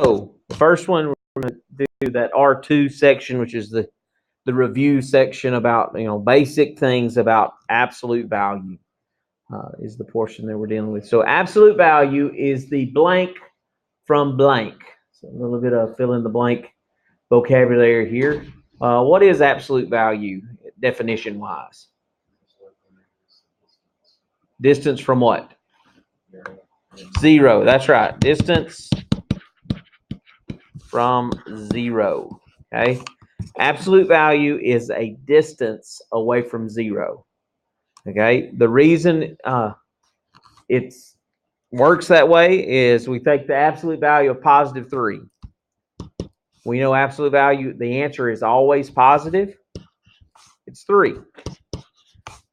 So the first one, we're going to do that R2 section, which is the review section about, basic things about absolute value is the portion that we're dealing with. So absolute value is the blank from blank. So a little bit of fill in the blank vocabulary here. What is absolute value definition wise? Distance from what? Zero. That's right. Distance from zero. Okay. Absolute value is a distance away from zero. Okay. The reason it works that way is we take the absolute value of positive 3. We know absolute value, the answer is always positive. It's 3.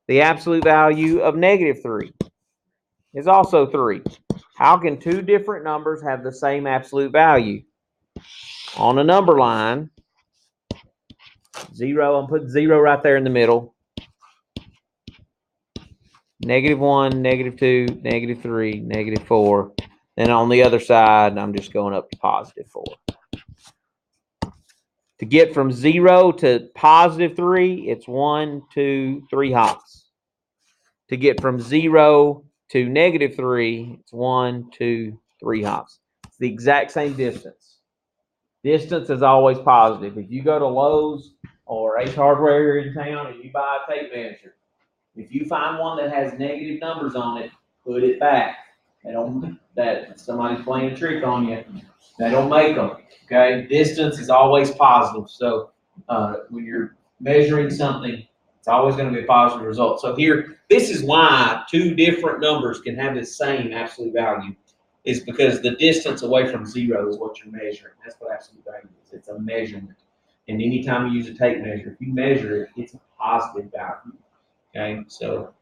The absolute value of negative 3 is also 3. How can two different numbers have the same absolute value? On a number line, 0, I'm putting 0 right there in the middle. Negative 1, negative 2, negative 3, negative 4. Then on the other side, I'm just going up to positive 4. To get from 0 to positive 3, it's 1, 2, 3 hops. To get from 0 to negative 3, it's 1, 2, 3 hops. It's the exact same distance. Distance is always positive. If you go to Lowe's or Ace Hardware here in town and you buy a tape measure, if you find one that has negative numbers on it, put it back. That somebody's playing a trick on you. They don't make them. Okay, distance is always positive. So when you're measuring something, it's always going to be a positive result. So here, this is why two different numbers can have the same absolute value, is because the distance away from 0 is what you're measuring. That's what absolute value is. It's a measurement. And anytime you use a tape measure, if you measure it, it's a positive value. Okay, so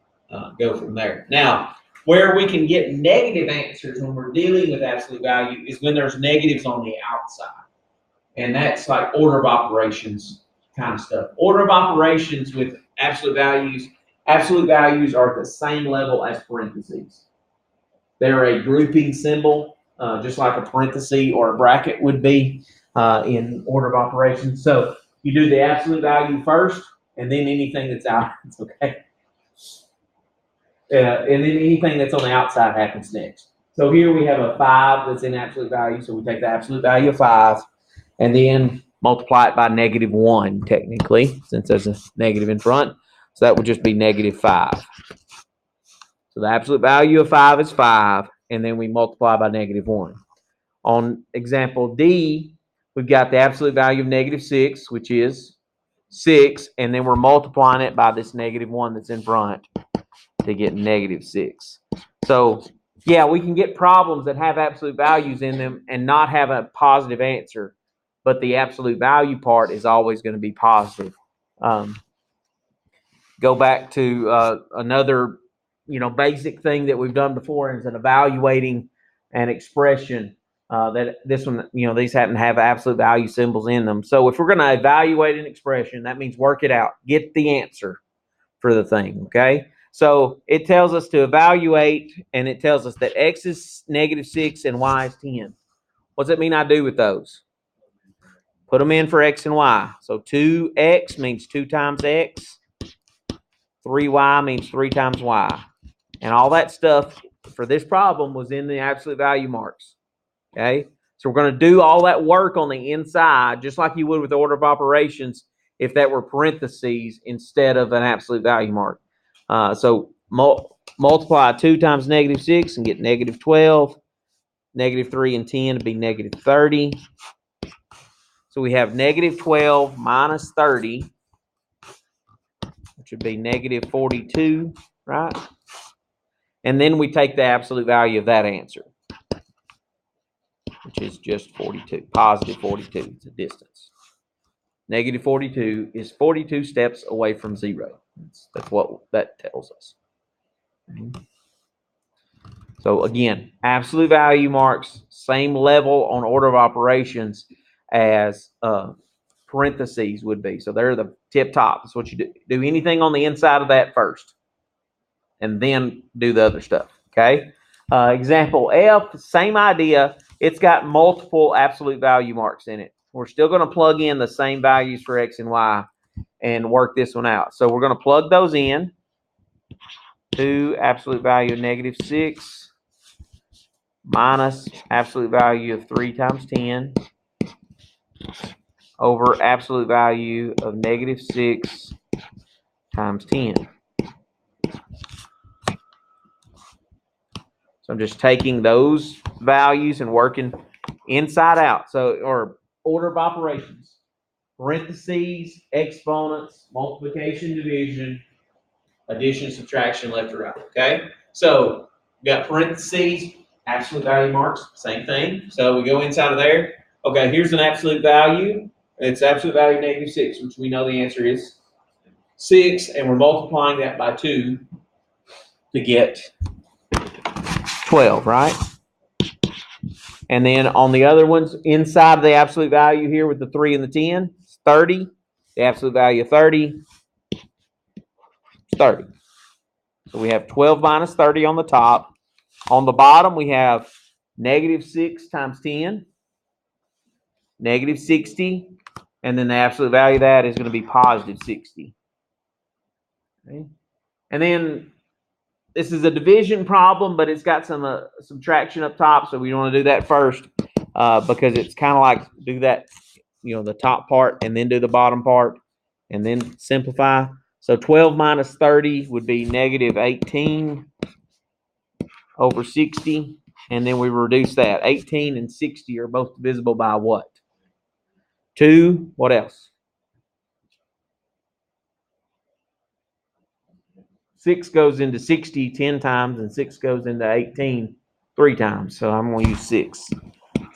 go from there. Now, where we can get negative answers when we're dealing with absolute value is when there's negatives on the outside. And that's like order of operations kind of stuff. Order of operations with absolute values are at the same level as parentheses. They're a grouping symbol, just like a parenthesis or a bracket would be in order of operations. So you do the absolute value first, and then anything that's out, it's okay. And then anything that's on the outside happens next. So here we have a 5 that's in absolute value. So we take the absolute value of 5 and then multiply it by negative 1, technically, since there's a negative in front. So that would just be negative 5. So the absolute value of 5 is 5, and then we multiply by negative 1. On example D, we've got the absolute value of negative 6, which is 6, and then we're multiplying it by this negative 1 that's in front to get negative 6. So, yeah, we can get problems that have absolute values in them and not have a positive answer, but the absolute value part is always going to be positive. Go back to another, basic thing that we've done before is an evaluating an expression. That this one, these happen to have absolute value symbols in them. So if we're going to evaluate an expression, that means work it out, get the answer for the thing, okay? So it tells us to evaluate, and it tells us that x is negative 6 and y is 10. What does that mean I do with those? Put them in for x and y. So 2x means 2 times x. 3y means 3 times y. And all that stuff for this problem was in the absolute value marks. Okay? So we're going to do all that work on the inside, just like you would with the order of operations if that were parentheses instead of an absolute value mark. So multiply 2 times negative 6 and get negative 12. Negative 3 and 10 would be negative 30. So we have negative 12 minus 30, which would be negative 42, right? And then we take the absolute value of that answer, which is just 42, positive 42. It's a distance. Negative 42 is 42 steps away from 0. That's what that tells us. So again, absolute value marks, same level on order of operations as parentheses would be. So they're the tip top. That's what you do. Do anything on the inside of that first, and then do the other stuff. Okay. Example F, same idea. it's got multiple absolute value marks in it. We're still going to plug in the same values for x and y and work this one out. So we're going to plug those in. 2 absolute value of -6 minus absolute value of 3 times 10 over absolute value of -6 times 10. So I'm just taking those values and working inside out. So, or order of operations, parentheses, exponents, multiplication, division, addition, subtraction, left to right. Okay. So we got parentheses, absolute value marks, same thing. So we go inside of there. Okay, here's an absolute value. It's absolute value -6, which we know the answer is 6, and we're multiplying that by 2 to get 12, right? And then on the other ones, inside of the absolute value here with the 3 and the 10, it's 30. The absolute value of 30 is 30. So we have 12 minus 30 on the top. On the bottom, we have -6 times 10, -60, and then the absolute value of that is going to be +60. Okay. And then this is a division problem, but it's got some subtraction up top, so we want to do that first because it's kind of like do that, the top part and then do the bottom part and then simplify. So 12 minus 30 would be -18 over 60, and then we reduce that. 18 and 60 are both divisible by what? 2. What else? 6 goes into 60 10 times, and 6 goes into 18 3 times. So I'm going to use 6.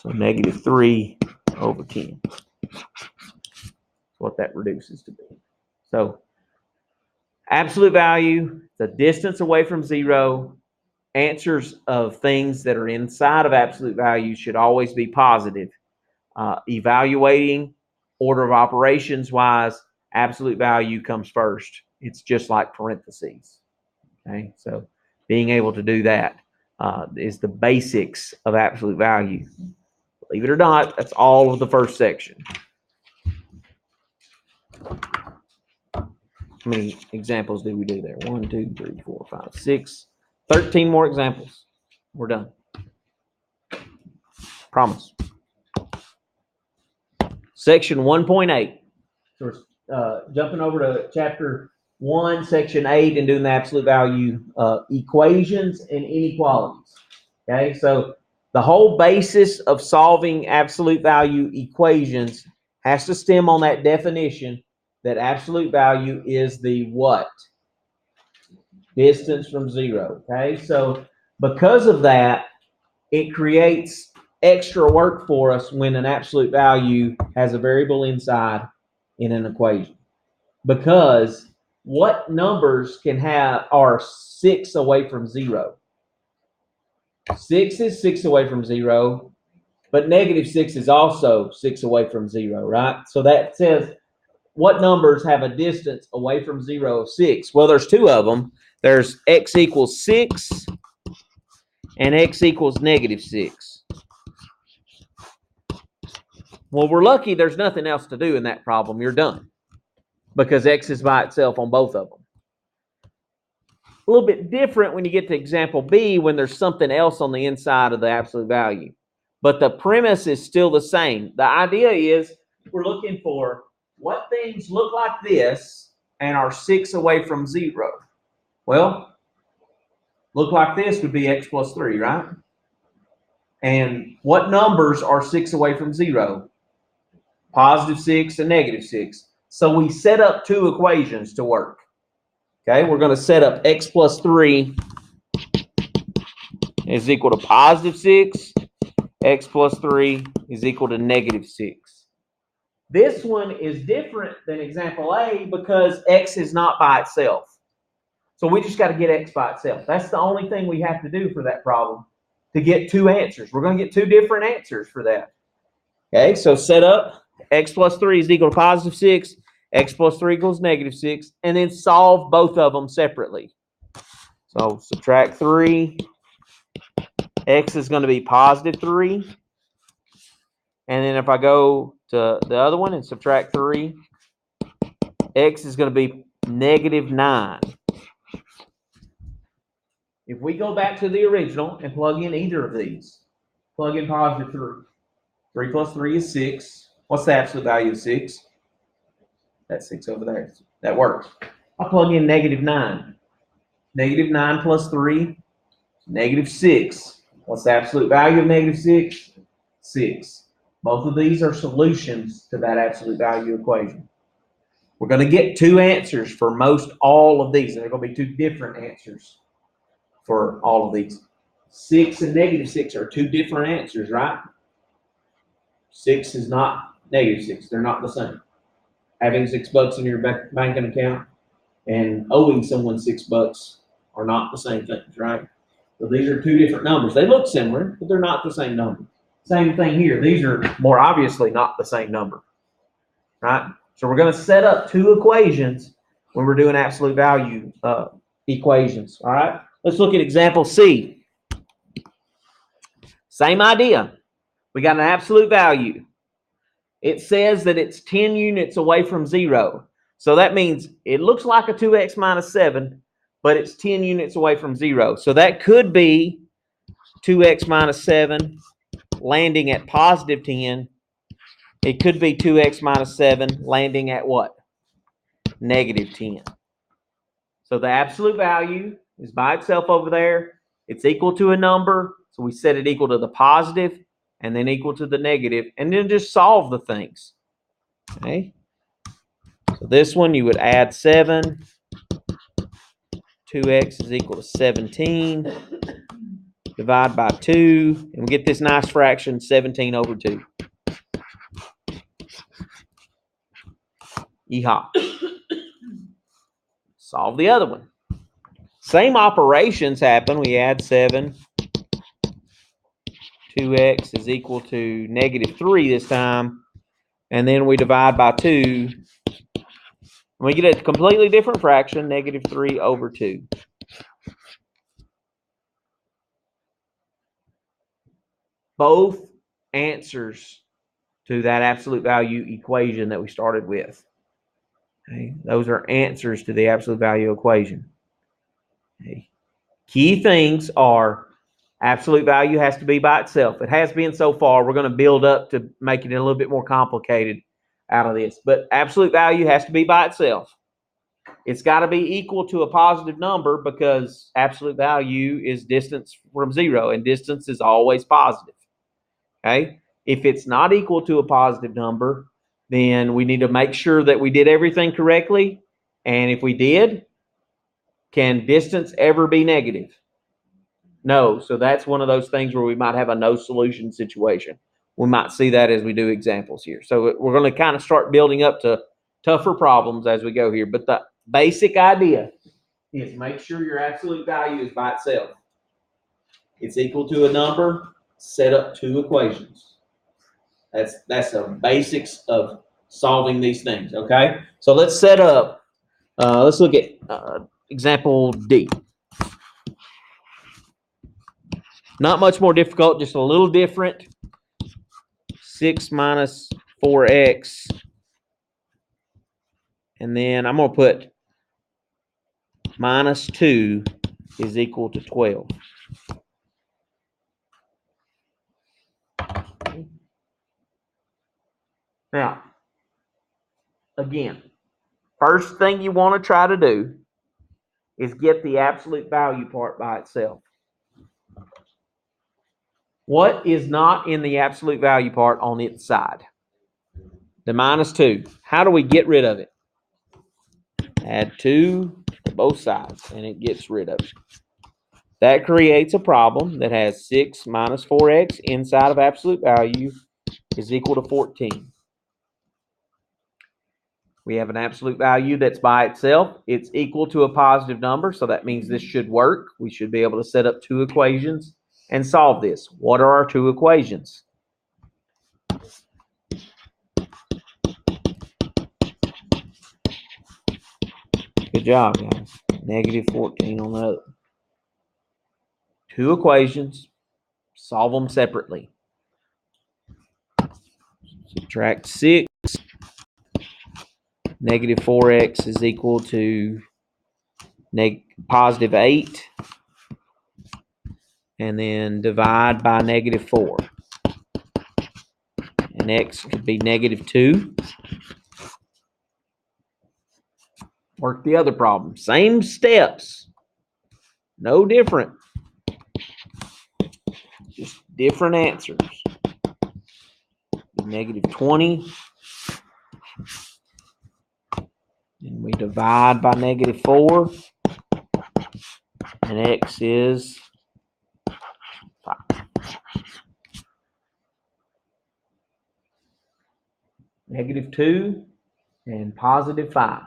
So -3 over 10. That's what that reduces to be. So absolute value, the distance away from 0, answers of things that are inside of absolute value should always be positive. Evaluating order of operations wise, absolute value comes first. It's just like parentheses. Okay, so being able to do that is the basics of absolute value. Believe it or not, that's all of the first section. How many examples did we do there? 1, 2, 3, 4, 5, 6. 13 more examples. We're done. Promise. Section 1.8. So we're jumping over to chapter 1, section 8, and doing the absolute value equations and inequalities. Okay, so the whole basis of solving absolute value equations has to stem on that definition that absolute value is the what? Distance from 0. Okay, so because of that, it creates extra work for us when an absolute value has a variable inside in an equation. Because what numbers are 6 away from 0? 6 is 6 away from 0, but -6 is also 6 away from 0, right? So that says what numbers have a distance away from 0 of 6? Well, there's 2 of them. There's x equals 6 and x equals -6. Well, we're lucky there's nothing else to do in that problem. You're done because x is by itself on both of them. A little bit different when you get to example B when there's something else on the inside of the absolute value. But the premise is still the same. The idea is we're looking for what things look like this and are 6 away from 0. Well, look like this would be x plus 3, right? And what numbers are 6 away from 0? +6 and -6. So we set up 2 equations to work. Okay, we're going to set up x plus 3 is equal to +6. X plus 3 is equal to -6. This one is different than example A because x is not by itself. So we just got to get x by itself. That's the only thing we have to do for that problem to get 2 answers. We're going to get 2 different answers for that. Okay, so set up x plus 3 is equal to +6. X plus 3 equals -6, and then solve both of them separately. So subtract 3. X is going to be +3. And then if I go to the other one and subtract 3, x is going to be -9. If we go back to the original and plug in either of these, plug in +3. 3 plus 3 is 6. What's the absolute value of 6? That's 6 over there. That works. I'll plug in -9. -9 plus 3, -6. What's the absolute value of -6? 6. Both of these are solutions to that absolute value equation. We're going to get two answers for most all of these. They're going to be two different answers for all of these. 6 and -6 are two different answers, right? 6 is not -6. They're not the same. Having $6 in your banking account and owing someone $6 are not the same things, right? So these are two different numbers. They look similar, but they're not the same number. Same thing here. These are more obviously not the same number, right? So we're going to set up two equations when we're doing absolute value equations, all right? Let's look at example C. Same idea. We got an absolute value. It says that it's 10 units away from 0. So that means it looks like a 2x minus 7, but it's 10 units away from 0. So that could be 2x minus 7 landing at +10. It could be 2x minus 7 landing at what? -10. So the absolute value is by itself over there. It's equal to a number. So we set it equal to the positive and then equal to the negative, and then just solve the things. Okay. So this one you would add 7. 2x is equal to 17. Divide by 2, and we get this nice fraction, 17 over 2. Yeehaw. Solve the other one. Same operations happen. We add 7. 2x is equal to -3 this time. And then we divide by 2. And we get a completely different fraction, -3 over 2. Both answers to that absolute value equation that we started with. Okay. Those are answers to the absolute value equation. Okay. Key things are absolute value has to be by itself. It has been so far. We're going to build up to make it a little bit more complicated out of this. But absolute value has to be by itself. It's got to be equal to a positive number because absolute value is distance from 0, and distance is always positive. Okay? If it's not equal to a positive number, then we need to make sure that we did everything correctly. And if we did, can distance ever be negative? No. So that's one of those things where we might have a no solution situation. We might see that as we do examples here. So we're going to kind of start building up to tougher problems as we go here. But the basic idea is make sure your absolute value is by itself. It's equal to a number. Set up two equations. That's the basics of solving these things, okay? So let's set up, let's look at example D. Not much more difficult, just a little different. 6 minus 4x. And then I'm going to put -2 is equal to 12. Now, again, first thing you want to try to do is get the absolute value part by itself. What is not in the absolute value part on its side? The -2. How do we get rid of it? Add 2 to both sides, and it gets rid of it. That creates a problem that has 6 minus 4x inside of absolute value is equal to 14. We have an absolute value that's by itself. It's equal to a positive number, so that means this should work. We should be able to set up two equations and solve this. What are our two equations? Good job, guys. -14 on the other. Two equations. Solve them separately. Subtract 6. Negative 4x is equal to positive 8. And then divide by negative 4. And x could be negative 2. Work the other problem. Same steps. No different. Just different answers. Negative 20. And we divide by negative 4. And x is 5. Negative 2 and positive 5.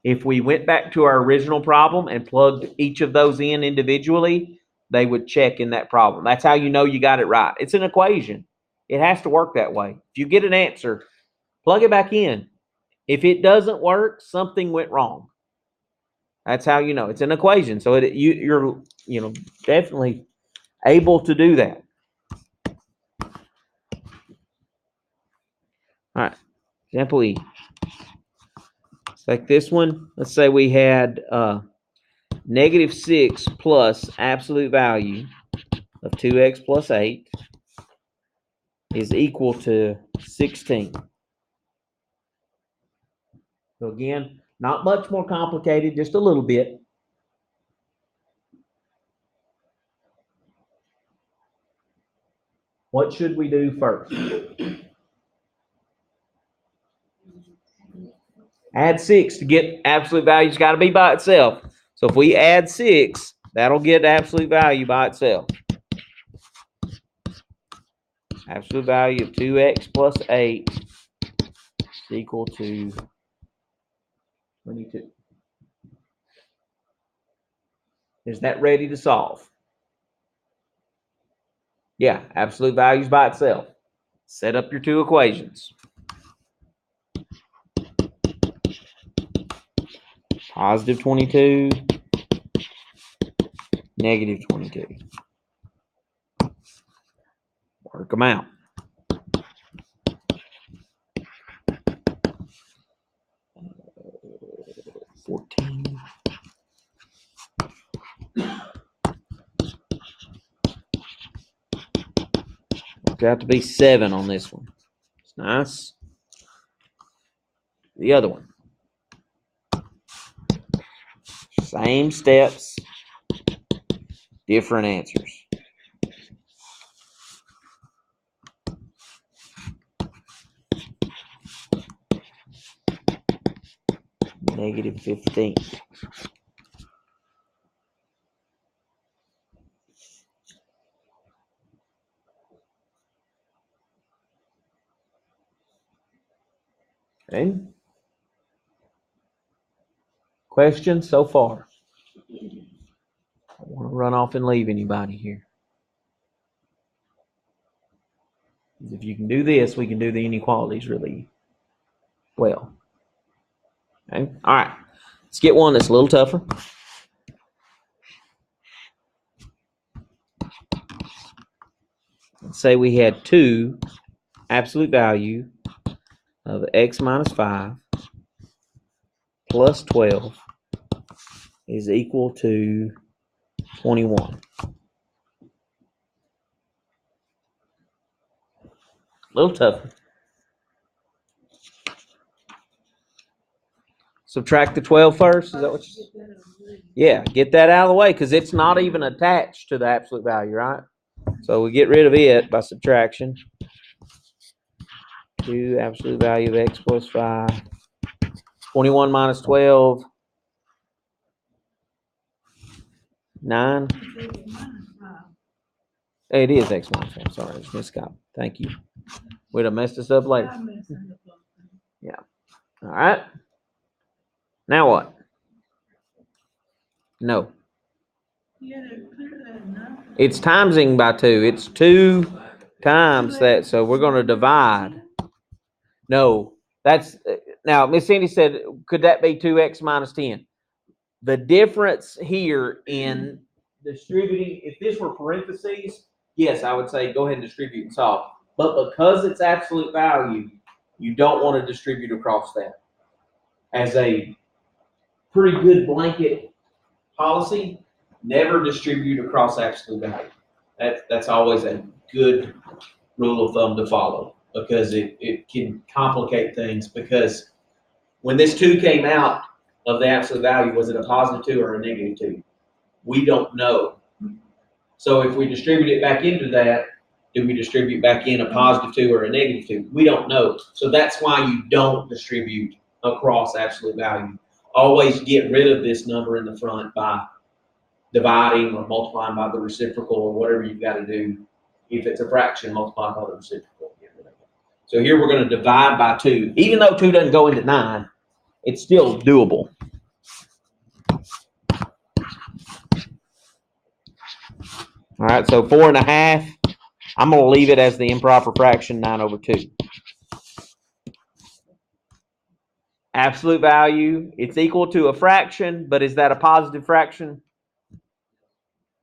If we went back to our original problem and plugged each of those in individually, they would check in that problem. That's how you know you got it right. It's an equation. It has to work that way. If you get an answer, plug it back in. If it doesn't work, something went wrong. That's how you know. It's an equation. So you're definitely able to do that. All right. Example E. Like this one, let's say we had negative 6 plus absolute value of 2x plus 8 is equal to 16. So again, not much more complicated, just a little bit. What should we do first? Add 6 to get absolute value. It's got to be by itself. So if we add 6, that'll get absolute value by itself. Absolute value of 2x plus 8 is equal to 22. Is that ready to solve? Yeah, absolute values by itself. Set up your two equations. Positive 22, negative 22. Work them out. Worked out to be 7 on this one. It's nice. The other one. Same steps, different answers. Negative 15. Okay. Questions so far? I don't want to run off and leave anybody here. If you can do this, we can do the inequalities really well. Okay. All right. Let's get one that's a little tougher. Let's say we had 2 absolute value of x minus 5 plus 12 is equal to 21. A little tougher. Subtract the 12 first. Is that what you said? Yeah, get that out of the way because it's not even attached to the absolute value, right? So we get rid of it by subtraction. 2 absolute value of x plus 5. 21 minus 12. 9. It is x minus 5. Sorry, it's miscop. Thank you. We'd have messed this up later. Yeah. All right. Now what? No. It's timesing by 2. It's 2 times that. So we're going to divide. No. That's now, Miss Cindy said, could that be 2x minus 10? The difference here in distributing, if this were parentheses, yes, I would say go ahead and distribute and solve. But because it's absolute value, You don't want to distribute across that. As a pretty good blanket policy, never distribute across absolute value. That's always a good rule of thumb to follow, because it can complicate things. Because when this 2 came out of the absolute value, was it a positive 2 or a negative 2? We don't know. So if we distribute it back into that, do we distribute back in a positive 2 or a negative 2? We don't know. So that's why you don't distribute across absolute value. Always get rid of this number in the front by dividing or multiplying by the reciprocal, or whatever you've got to do. If it's a fraction, multiply by the reciprocal. So here we're going to divide by 2. Even though 2 doesn't go into 9, it's still doable. All right, so 4.5. I'm going to leave it as the improper fraction, 9/2. Absolute value, it's equal to a fraction, but is that a positive fraction?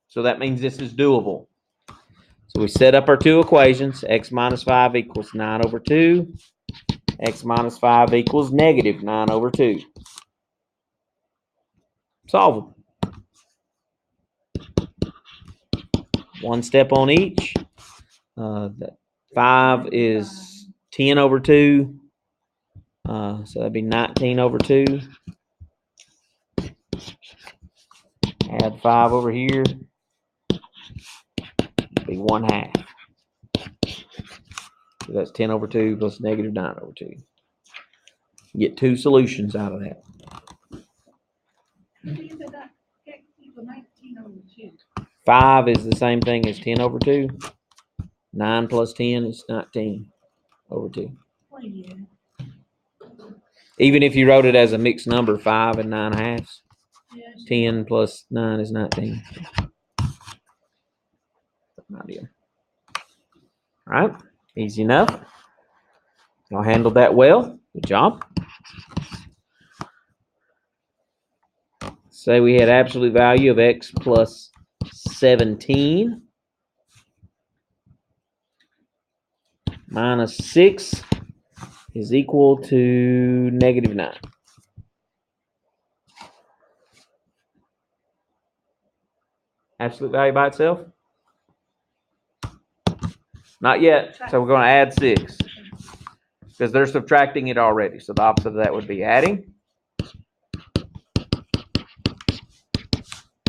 So that means this is doable. So we set up our 2 equations. X minus 5 equals 9/2. X minus 5 equals negative 9/2. Solve them. One step on each. 5 is 10/2. So that'd be 19/2. Add 5 over here. Be 1/2. So that's 10/2 plus negative 9/2. You get 2 solutions out of that. 5 is the same thing as 10/2. 9 plus 10 is 19/2. Even if you wrote it as a mixed number, 5 and 9/2. 10 plus 9 is 19. Idea. All right, easy enough. Y'all handled that well. Good job. Say we had absolute value of x plus 17 minus 6 is equal to negative 9. Absolute value by itself? Not yet. So we're going to add 6 because they're subtracting it already. So the opposite of that would be adding.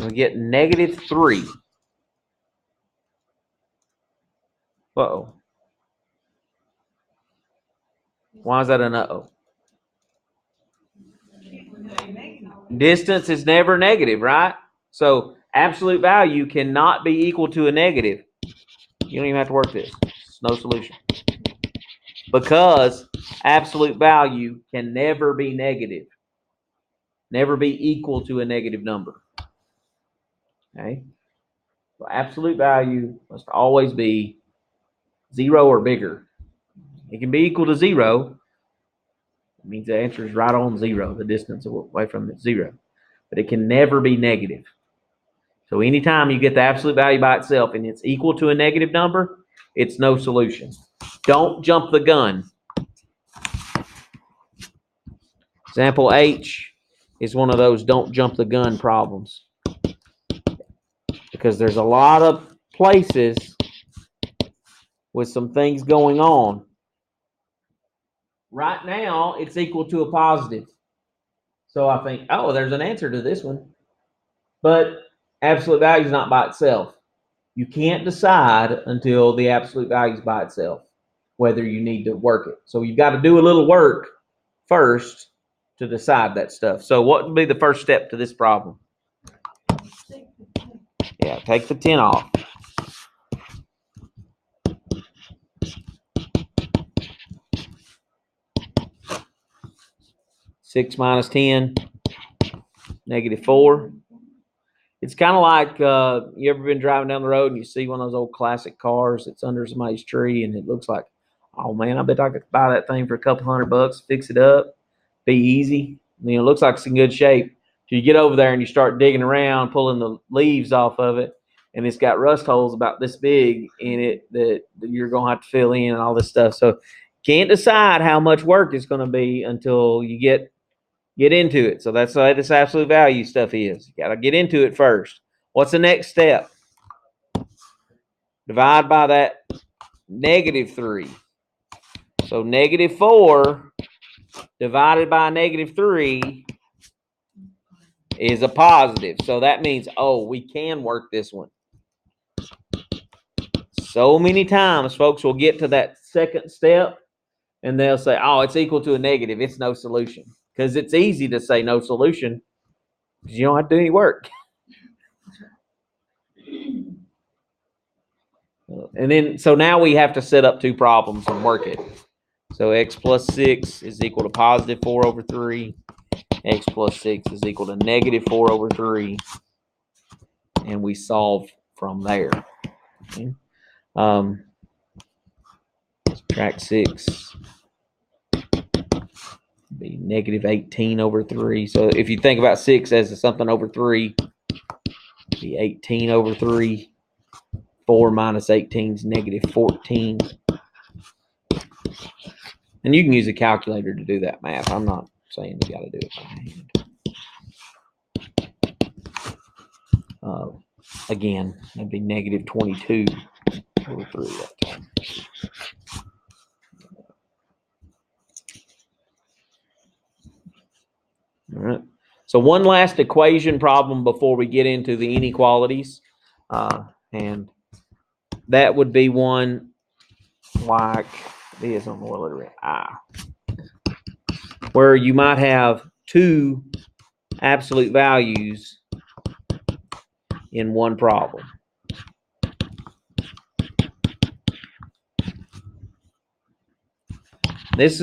We get negative 3. Uh-oh. Why is that an uh-oh? Distance is never negative, right? So absolute value cannot be equal to a negative. You don't even have to work this. It's no solution. Because absolute value can never be negative. Never be equal to a negative number. Okay? So absolute value must always be 0 or bigger. It can be equal to 0. It means the answer is right on 0. The distance away from it is 0. But it can never be negative. So anytime you get the absolute value by itself and it's equal to a negative number, it's no solution. Don't jump the gun. Example H is one of those don't jump the gun problems. Because there's a lot of places with some things going on. Right now, it's equal to a positive. So I think, oh, there's an answer to this one. But absolute value is not by itself. You can't decide until the absolute value is by itself whether you need to work it. So you've got to do a little work first to decide that stuff. So what would be the first step to this problem? Yeah, take the 10 off. Six minus 10, negative 4. It's kind of like you ever been driving down the road and you see one of those old classic cars that's under somebody's tree and it looks like, oh man, I bet I could buy that thing for a couple $100, fix it up, be easy. It looks like it's in good shape. So you get over there and you start digging around, pulling the leaves off of it, and it's got rust holes about this big in it that you're going to have to fill in and all this stuff. So Can't decide how much work it's going to be until you get into it. So that's why this absolute value stuff is. You got to get into it first. What's the next step? Divide by that -3. So -4 divided by -3 is a positive. So that means, oh, we can work this one. So many times folks will get to that second step and they'll say, oh, it's equal to a negative. It's no solution. Because it's easy to say no solution because you don't have to do any work. And then, so now we have to set up two problems and work it. So x plus 6 is equal to positive 4 over 3. X plus 6 is equal to negative 4 over 3. And we solve from there. Okay. Subtract 6. Be negative 18 over 3. So if you think about 6 as something over 3, be 18 over 3. 4 minus 18 is negative 14. And you can use a calculator to do that math. I'm not saying you got to do it by hand. Again, that'd be negative 22 over 3 that time. All right. So one last equation problem before we get into the inequalities. And that would be one like this on the letter I, where you might have two absolute values in one problem. This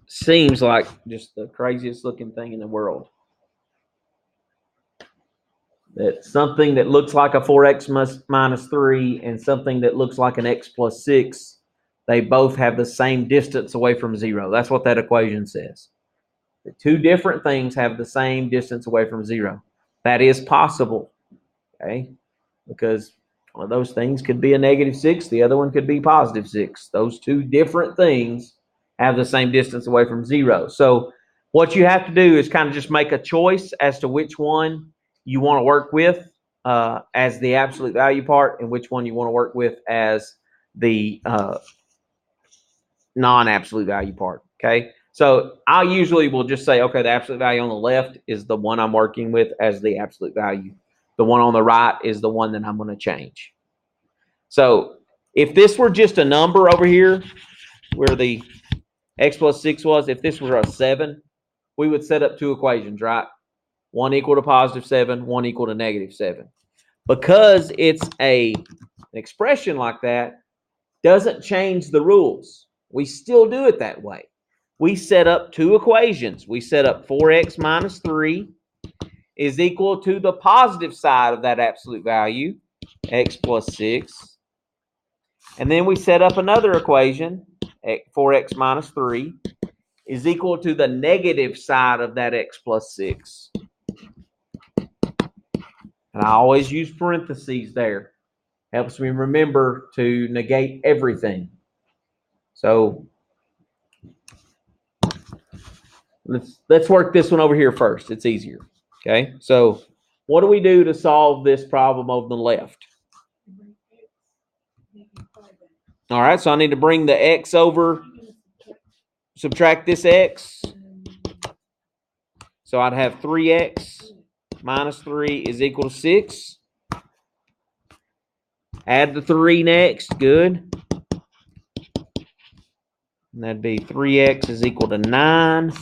seems like just the craziest looking thing in the world. That something that looks like a 4x minus 3 and something that looks like an x plus 6, they both have the same distance away from 0. That's what that equation says. The two different things have the same distance away from 0. That is possible, okay? Because one of those things could be a -6, the other one could be +6. Those two different things have the same distance away from 0. So what you have to do is kind of just make a choice as to which one you want to work with as the absolute value part and which one you want to work with as the non-absolute value part, okay? So I usually will just say, okay, the absolute value on the left is the one I'm working with as the absolute value. The one on the right is the one that I'm going to change. So if this were just a number over here where the x plus 6 was, if this were a 7, we would set up two equations, right? One equal to +7, one equal to -7. Because it's an expression like that, doesn't change the rules. We still do it that way. We set up two equations. We set up 4x minus 3 is equal to the positive side of that absolute value, x plus 6. And then we set up another equation, 4x minus 3 is equal to the negative side of that x plus 6. And I always use parentheses there. Helps me remember to negate everything. So let's work this one over here first. It's easier. Okay. So what do we do to solve this problem over the left? All right. So I need to bring the x over. Subtract this x. So I'd have 3x minus 3 is equal to 6. Add the 3 next. Good. And that'd be 3x is equal to 9.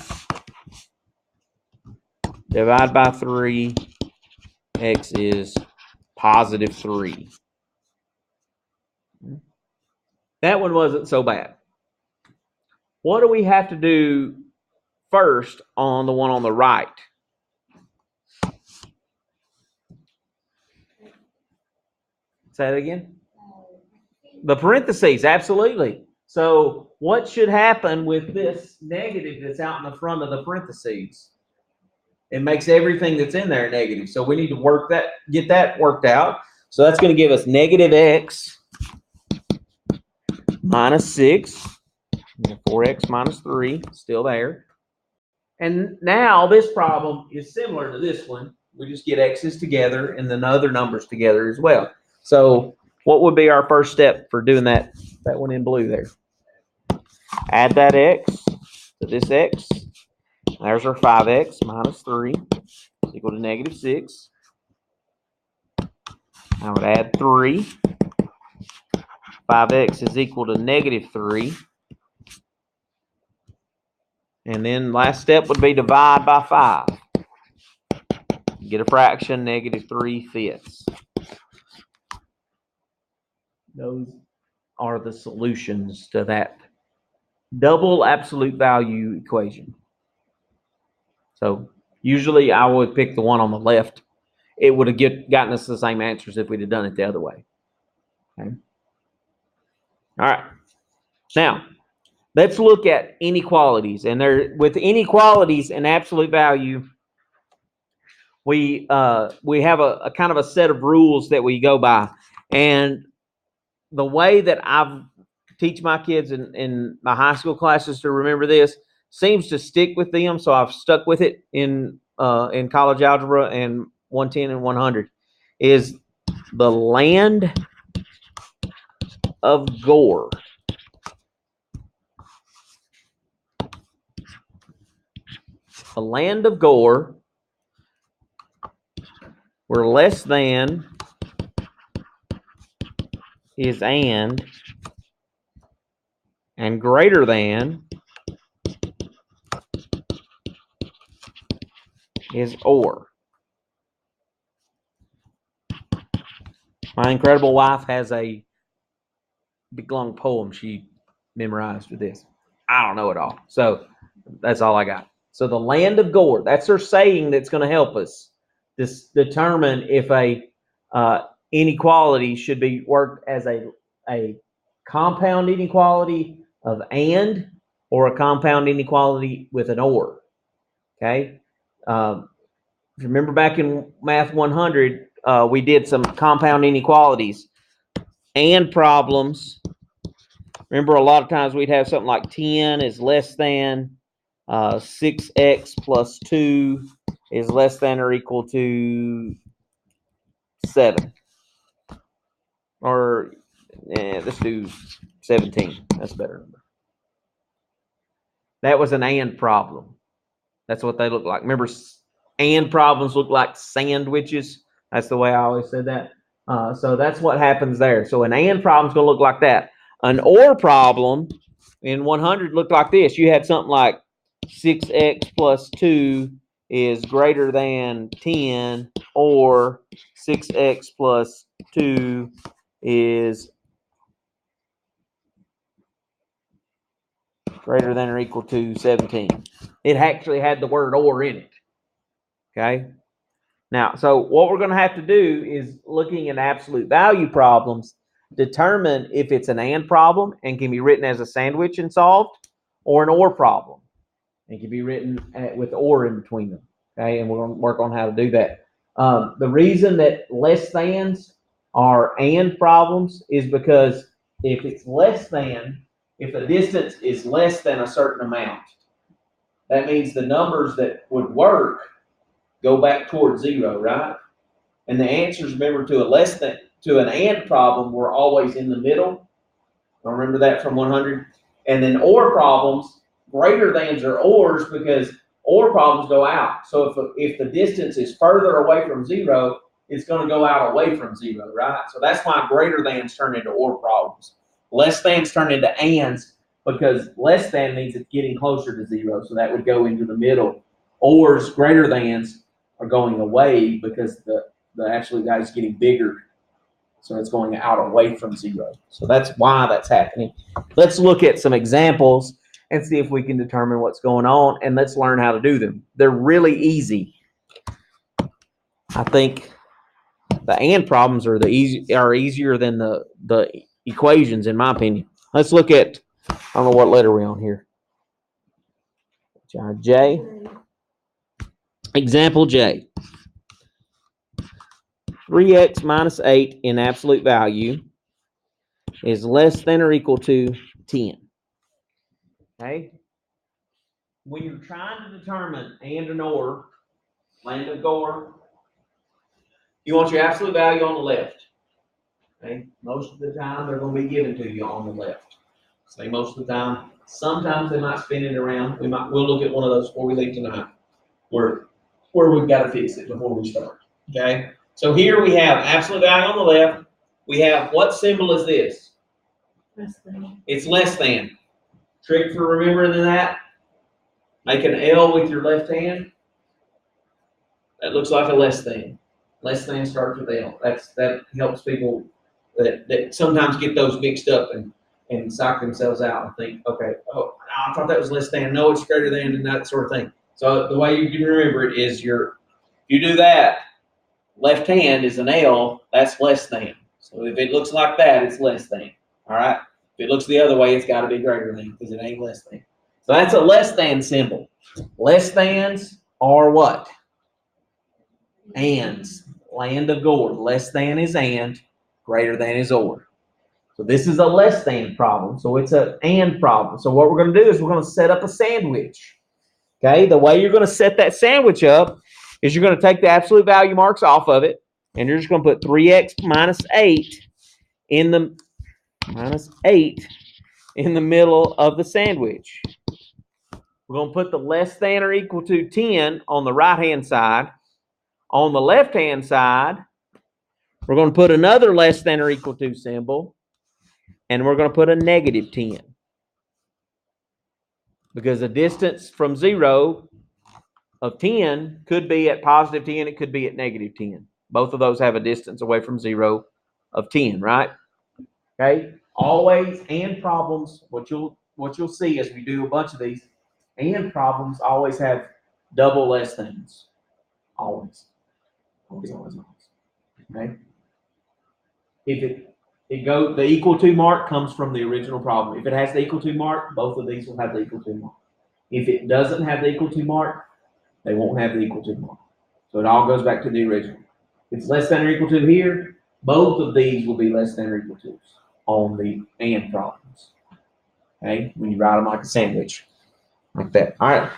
Divide by 3. X is +3. That one wasn't so bad. What do we have to do first on the one on the right? Say that again. The parentheses, absolutely. So what should happen with this negative that's out in the front of the parentheses? It makes everything that's in there negative. So we need to work that, get that worked out. So that's going to give us -x minus 6 4x minus 3, still there. And now this problem is similar to this one. We just get x's together and then other numbers together as well. So what would be our first step for doing that one in blue there? Add that x to this x. There's our 5x minus 3 is equal to negative 6. I would add 3. 5x is equal to negative 3. And then last step would be divide by 5. Get a fraction, negative 3/5. Those are the solutions to that double absolute value equation. So usually I would pick the one on the left. It would have gotten us the same answers if we'd have done it the other way. Okay. All right. Now, let's look at inequalities. And with inequalities and absolute value, we have a kind of a set of rules that we go by. And the way that I teach my kids in my high school classes to remember this seems to stick with them. So I've stuck with it in college algebra and 110 and 100 is the land of Gore. The land of Gore, where less than is and greater than is or. My incredible wife has a big long poem she memorized with this. I don't know it all. So that's all I got. So the land of Gore, that's her saying that's going to help us determine if a inequality should be worked as a compound inequality of and or a compound inequality with an or. Okay. If you remember back in Math 100, we did some compound inequalities and problems. Remember, a lot of times we'd have something like 10 is less than 6x plus 2 is less than or equal to 7. Or let's do 17. That's a better number. That was an and problem. That's what they look like. Remember, and problems look like sandwiches. That's the way I always said that. So that's what happens there. So an and problem is going to look like that. An or problem in 100 looked like this. You had something like 6x plus 2 is greater than 10, or 6x plus 2 is greater than or equal to 17. It actually had the word or in it. Okay. Now, so what we're going to have to do is, looking at absolute value problems, determine if it's an and problem and can be written as a sandwich and solved, or an or problem and can be written with or in between them. Okay, and we're going to work on how to do that. The reason that less thans are and problems is because if it's less than, if the distance is less than a certain amount, that means the numbers that would work go back towards 0, right? And the answers, remember, to an and problem were always in the middle. Remember that from 100? And then or problems, greater thans are ors because or problems go out. So if the distance is further away from 0, it's going to go out away from 0, right? So that's why greater thans turn into or problems. Less thans turn into ands because less than means it's getting closer to 0. So that would go into the middle. Ors, greater thans, are going away because the absolute value is getting bigger. So it's going out away from 0. So that's why that's happening. Let's look at some examples and see if we can determine what's going on, and let's learn how to do them. They're really easy. I think the and problems are easier than the equations, in my opinion. Let's look at, I don't know what letter we're on here. J. Example J. 3x minus 8 in absolute value is less than or equal to 10. Okay? When you're trying to determine and or nor, land of Gore, you want your absolute value on the left. Okay? Most of the time, they're going to be given to you on the left. Say most of the time. Sometimes they might spin it around. We'll look at one of those before we leave tonight, where we've got to fix it before we start. Okay? So here we have absolute value on the left. We have, what symbol is this? Less than. It's less than. Trick for remembering that. Make an L with your left hand. That looks like a less than. Less than starts with L. That helps people that sometimes get those mixed up and psych themselves out and think, okay, oh, I thought that was less than. No, it's greater than, and that sort of thing. So the way you can remember it is if you do that, left hand is an L, that's less than. So if it looks like that, it's less than. All right? If it looks the other way, it's got to be greater than because it ain't less than. So that's a less than symbol. Less thans are what? Ands. Land of Gore. Less than is and, greater than is or. So this is a less than problem. So it's an and problem. So what we're going to do is we're going to set up a sandwich. Okay? The way you're going to set that sandwich up is you're going to take the absolute value marks off of it, and you're just going to put 3x minus 8 in the middle of the sandwich. We're going to put the less than or equal to 10 on the right-hand side. On the left-hand side, we're going to put another less than or equal to symbol, and we're going to put a negative 10. Because the distance from 0 of 10 could be at positive 10, it could be at negative 10. Both of those have a distance away from 0 of 10, right? Okay? Always and problems, what you'll see as we do a bunch of these, and problems always have double less thans. Always. Always. Okay? If the equal to mark comes from the original problem. If it has the equal to mark, both of these will have the equal to mark. If it doesn't have the equal to mark, they won't have the equal to mark. So it all goes back to the original. If it's less than or equal to here, both of these will be less than or equal to on the and problems. Okay? When you write them like a sandwich. Like that. All right.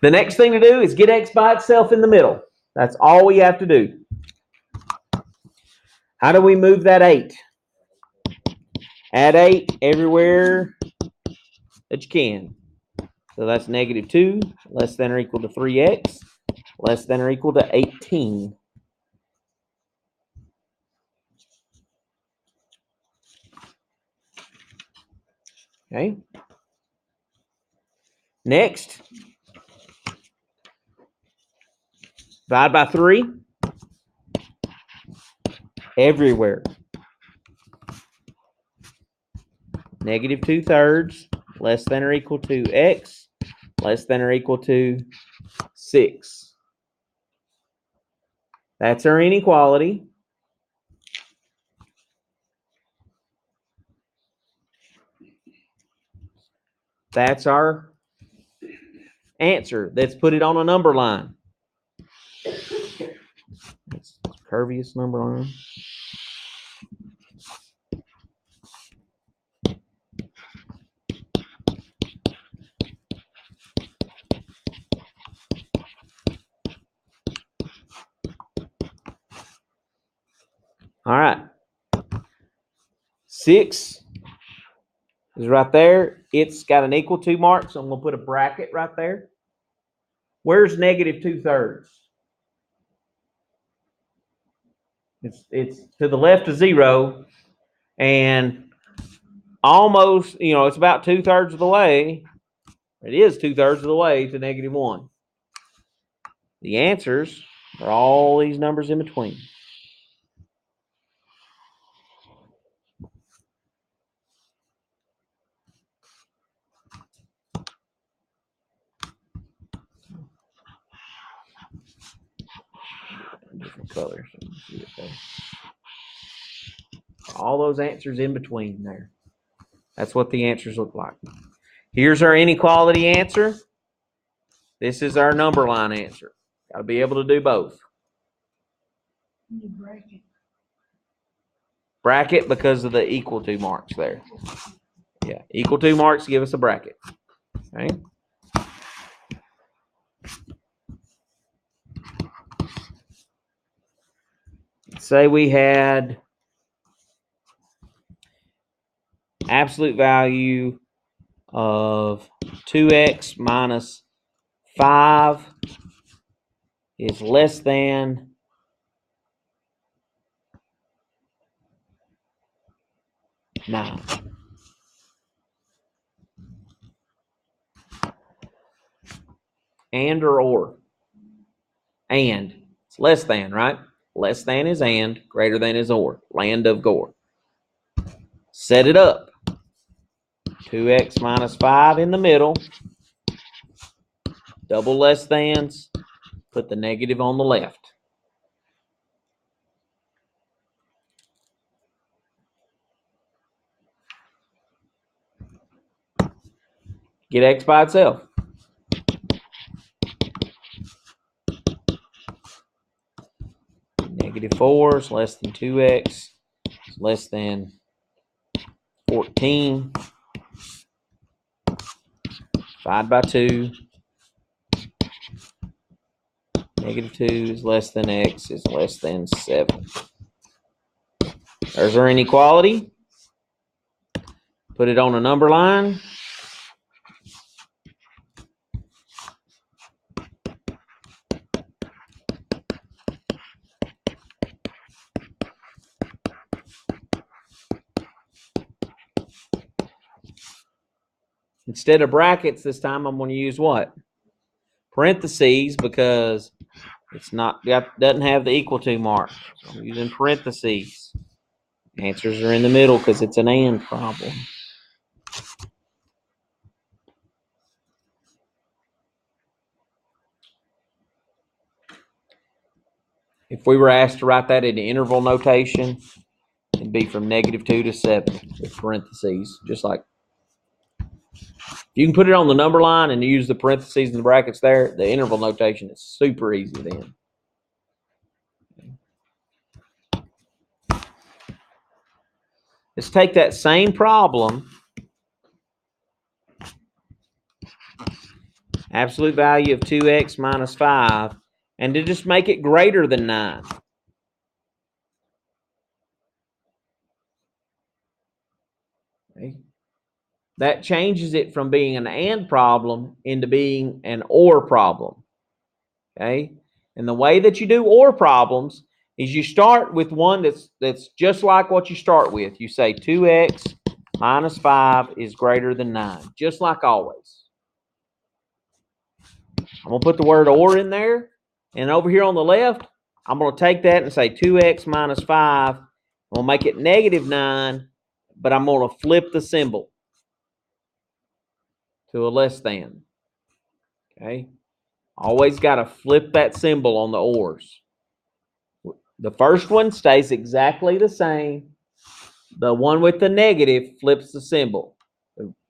The next thing to do is get x by itself in the middle. That's all we have to do. How do we move that 8? Add 8 everywhere that you can. So that's negative 2, less than or equal to 3x, less than or equal to 18. Okay. Next, divide by 3 everywhere. Negative 2/3, less than or equal to x, less than or equal to 6. That's our inequality. That's our answer. Let's put it on a number line. That's the curviest number line. All right. 6 is right there. It's got an equal to mark, so I'm going to put a bracket right there. Where's negative 2/3? It's to the left of 0, and almost, it's about 2/3 of the way. It is 2/3 of the way to negative 1. The answers are all these numbers in between. Different colors. All those answers in between there. That's what the answers look like. Here's our inequality answer. This is our number line answer. Got to be able to do both. Bracket because of the equal to marks there. Yeah, equal to marks give us a bracket. Okay. Say we had absolute value of 2x minus 5 is less than 9. And or. And. It's less than, right? Less than is and, greater than is or. Land of Gore. Set it up. 2x minus 5 in the middle. Double less thans. Put the negative on the left. Get x by itself. Negative 4 is less than 2x. Is less than 14. Divide by 2. Negative 2 is less than x is less than 7. There's our inequality. Put it on a number line. Instead of brackets this time, I'm going to use what? Parentheses, because it's not doesn't have the equal to mark. So I'm using parentheses. Answers are in the middle because it's an and problem. If we were asked to write that in interval notation, it'd be from -2 to 7 with parentheses, just like. You can put it on the number line and use the parentheses and the brackets there. The interval notation is super easy then. Let's take that same problem, absolute value of 2x minus 5, and to just make it greater than 9. Okay. That changes it from being an and problem into being an or problem. Okay. And the way that you do or problems is you start with one that's just like what you start with. You say 2x minus 5 is greater than 9, just like always. I'm going to put the word or in there. And over here on the left, I'm going to take that and say 2x minus 5. I'm going to make it -9, but I'm going to flip the symbol to a less than. Okay. Always got to flip that symbol on the ors. The first one stays exactly the same. The one with the negative flips the symbol.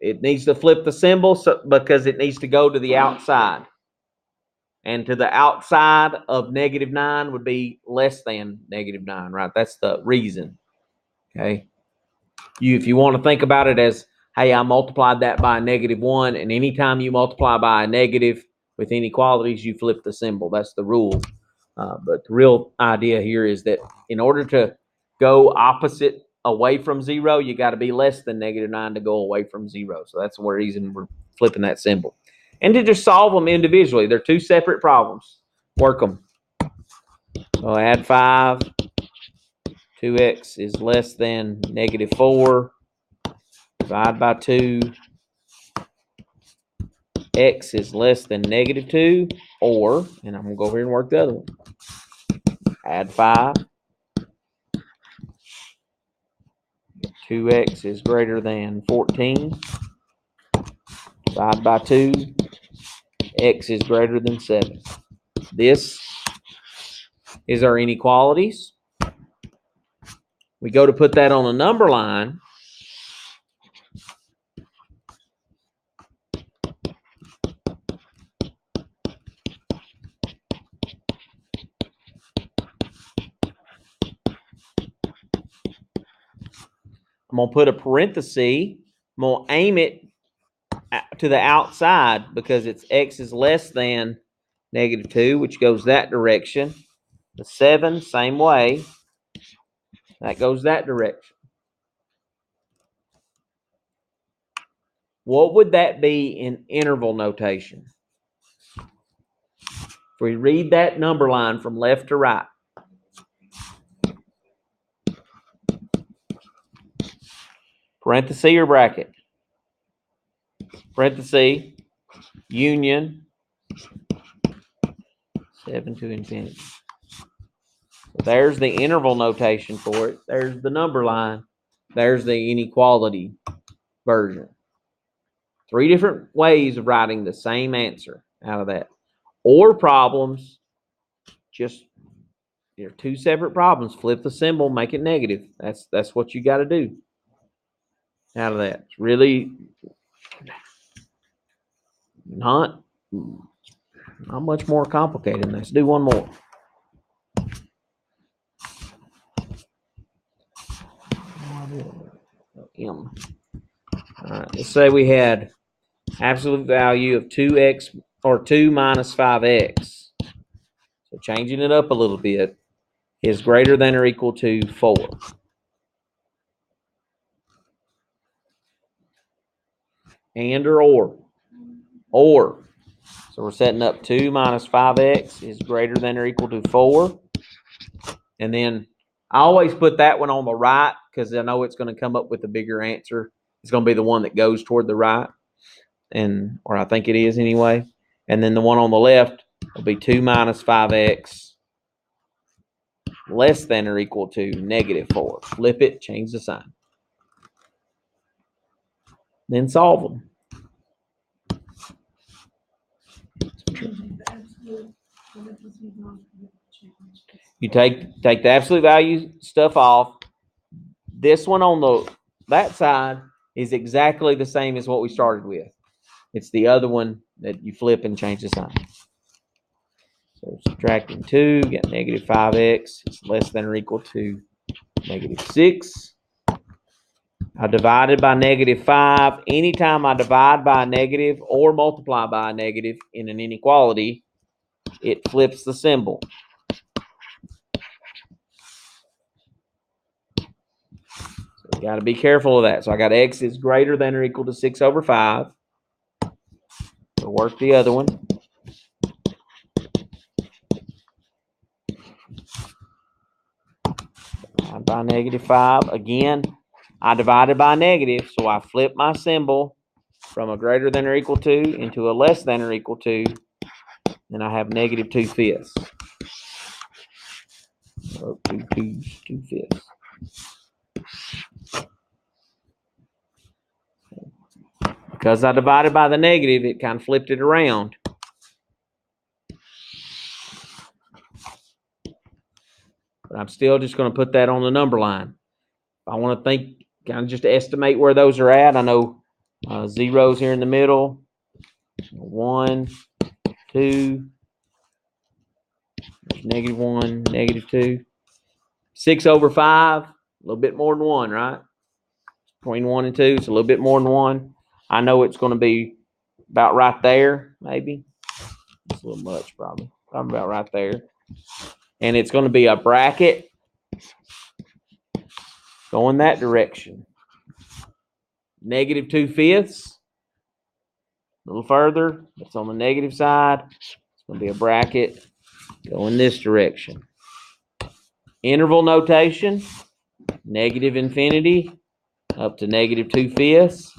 It needs to flip the symbol because it needs to go to the outside. And to the outside of -9 would be less than -9, right? That's the reason. Okay. If you want to think about it as, hey, I multiplied that by a -1, and anytime you multiply by a negative with inequalities, you flip the symbol. That's the rule. But the real idea here is that in order to go opposite away from 0, you got to be less than -9 to go away from 0. So that's the reason we're flipping that symbol. And to just solve them individually. They're two separate problems. Work them. So add 5. 2x is less than -4. Divide by 2. X is less than -2. Or, and I'm going to go over here and work the other one. Add 5. 2x is greater than 14. Divide by 2. X is greater than 7. This is our inequalities. We go to put that on a number line. I'm going to put a parenthesis. I'm going to aim it to the outside because it's x is less than -2, which goes that direction. The 7, same way. That goes that direction. What would that be in interval notation? If we read that number line from left to right. Parenthesis or bracket? Parenthesis, union, 7 to infinity. So there's the interval notation for it. There's the number line. There's the inequality version. 3 different ways of writing the same answer out of that. Or problems, just 2 separate problems. Flip the symbol, make it negative. That's what you got to do out of that. It's really not much more complicated. Let's do one more. M. All right, let's say we had absolute value of 2x or 2 minus 5x. So changing it up a little bit is greater than or equal to 4. And or. So we're setting up 2 minus 5x is greater than or equal to 4. And then I always put that one on the right because I know it's going to come up with a bigger answer. It's going to be the one that goes toward the right, or I think it is anyway. And then the one on the left will be 2 minus 5x less than or equal to -4. Flip it, change the sign. Then solve them. You take the absolute value stuff off. This one on that side is exactly the same as what we started with. It's the other one that you flip and change the sign. So subtracting 2, get -5x. It's less than or equal to -6. I divided by -5. Anytime I divide by a negative or multiply by a negative in an inequality, it flips the symbol. So you got to be careful of that. So I got x is greater than or equal to 6/5. So work the other one. By -5. Again, I divided by a negative, so I flip my symbol from a greater than or equal to into a less than or equal to, and I have -2/5. So 2/5. Because I divided by the negative, it kind of flipped it around. But I'm still just going to put that on the number line. If I want to think, kind of just estimate where those are at. I know zeros here in the middle. 1, 2. There's -1, -2. 6/5. A little bit more than 1, right? Between 1 and 2, it's a little bit more than 1. I know it's going to be about right there, maybe. It's a little much, probably. Probably about right there. And it's going to be a bracket going that direction. -2/5. A little further. It's on the negative side. It's going to be a bracket going this direction. Interval notation. -infinity up to -2/5.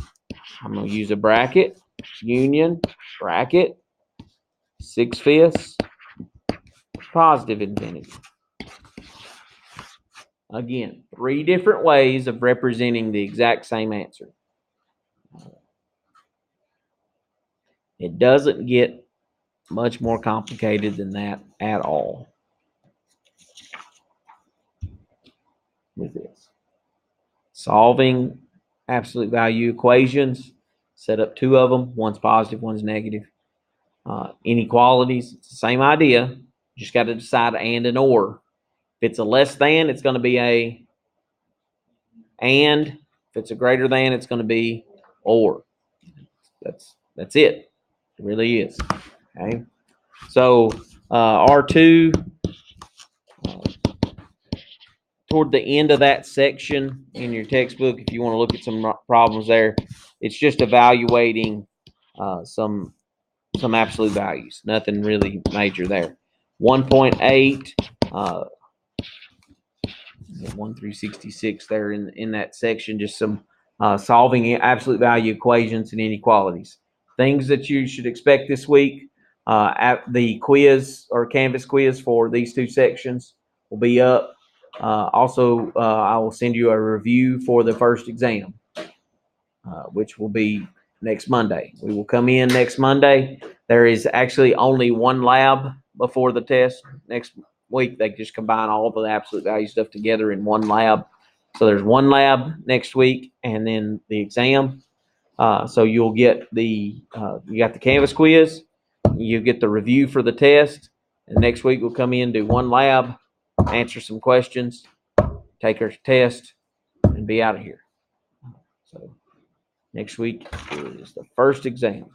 I'm going to use a bracket. Union. Bracket. 6/5. Positive infinity. Again, 3 different ways of representing the exact same answer. It doesn't get much more complicated than that at all with this. Solving absolute value equations, set up 2 of them. One's positive, one's negative. Inequalities, it's the same idea. You just got to decide and an or. If it's a less than, it's going to be a and. If it's a greater than, it's going to be or. That's That's it. It really is. Okay. So R2, toward the end of that section in your textbook, if you want to look at some problems there, it's just evaluating some absolute values. Nothing really major there. 1.8, 1 through 66 there in that section, just some solving absolute value equations and inequalities. Things that you should expect this week. At the quiz or Canvas quiz for these two sections will be up. Also, I will send you a review for the first exam, which will be next Monday. We will come in next Monday. There is actually only one lab before the test. Next week, they just combine all the absolute value stuff together in one lab. So there's one lab next week, and then the exam. So you'll get you got the Canvas quiz, you get the review for the test, and next week we'll come in, do one lab, answer some questions, take our test, and be out of here. So next week is the first exam.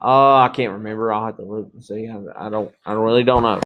I can't remember. I'll have to look and see. I really don't know.